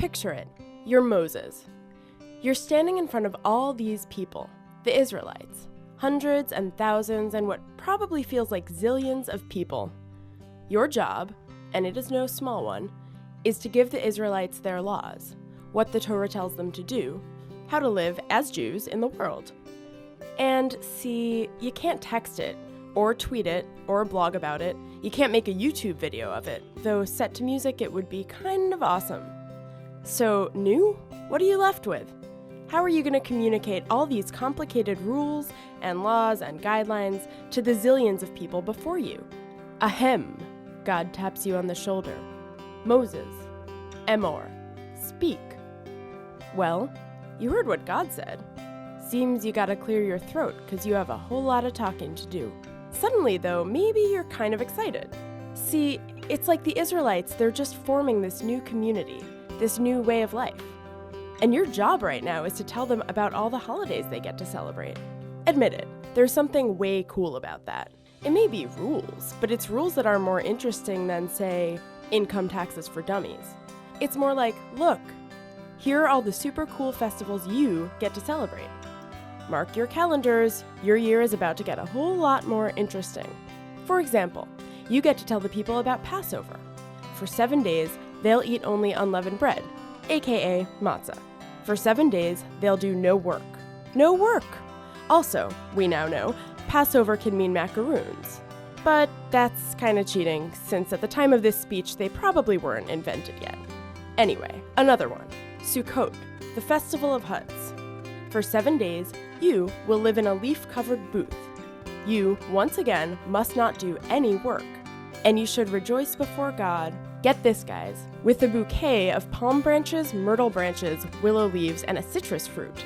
Picture it. You're Moses. You're standing in front of all these people, the Israelites, hundreds and thousands and what probably feels like zillions of people. Your job, and it is no small one, is to give the Israelites their laws, what the Torah tells them to do, how to live as Jews in the world. And see, you can't text it, or tweet it, or blog about it. You can't make a YouTube video of it, though set to music it would be kind of awesome. So, new? What are you left with? How are you going to communicate all these complicated rules and laws and guidelines to the zillions of people before you? Ahem, God taps you on the shoulder. Moses, EMOR, speak. Well, you heard what God said. Seems you gotta clear your throat because you have a whole lot of talking to do. Suddenly, though, maybe you're kind of excited. See, it's like the Israelites, they're just forming this new community, this new way of life. And your job right now is to tell them about all the holidays they get to celebrate. Admit it, there's something way cool about that. It may be rules, but it's rules that are more interesting than, say, income taxes for dummies. It's more like, look, here are all the super cool festivals you get to celebrate. Mark your calendars, your year is about to get a whole lot more interesting. For example, you get to tell the people about Passover. For 7 days, they'll eat only unleavened bread, aka matzah. For 7 days, they'll do no work. No work! Also, we now know, Passover can mean macaroons. But that's kinda cheating, since at the time of this speech, they probably weren't invented yet. Anyway, another one. Sukkot, the Festival of Huts. For 7 days, you will live in a leaf-covered booth. You, once again, must not do any work. And you should rejoice before God, get this guys, with a bouquet of palm branches, myrtle branches, willow leaves, and a citrus fruit.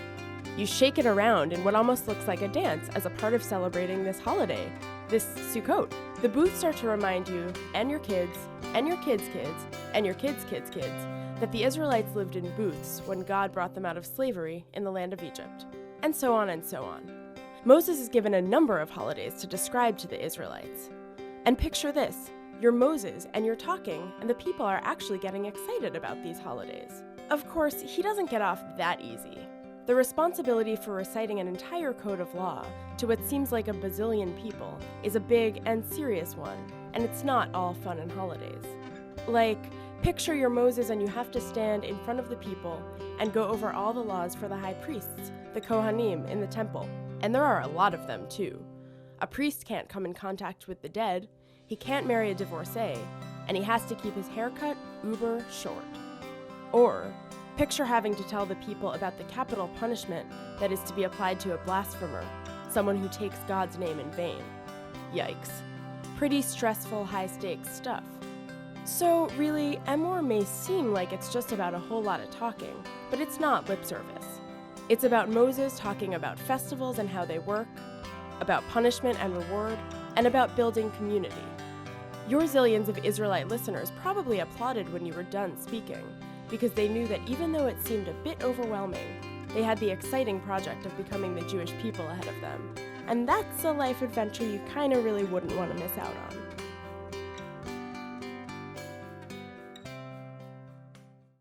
You shake it around in what almost looks like a dance as a part of celebrating this holiday, this Sukkot. The booths are to remind you, and your kids, and your kids' kids, and your kids' kids' kids, that the Israelites lived in booths when God brought them out of slavery in the land of Egypt. And so on and so on. Moses is given a number of holidays to describe to the Israelites. And picture this, you're Moses and you're talking, and the people are actually getting excited about these holidays. Of course, he doesn't get off that easy. The responsibility for reciting an entire code of law to what seems like a bazillion people is a big and serious one, and it's not all fun and holidays. Like, picture you're Moses and you have to stand in front of the people and go over all the laws for the high priests, the Kohanim, in the temple. And there are a lot of them, too. A priest can't come in contact with the dead, he can't marry a divorcee, and he has to keep his haircut uber short. Or, picture having to tell the people about the capital punishment that is to be applied to a blasphemer, someone who takes God's name in vain. Yikes. Pretty stressful, high-stakes stuff. So really, EMOR may seem like it's just about a whole lot of talking, but it's not lip service. It's about Moses talking about festivals and how they work, about punishment and reward, and about building community. Your zillions of Israelite listeners probably applauded when you were done speaking, because they knew that even though it seemed a bit overwhelming, they had the exciting project of becoming the Jewish people ahead of them. And that's a life adventure you kinda really wouldn't want to miss out on.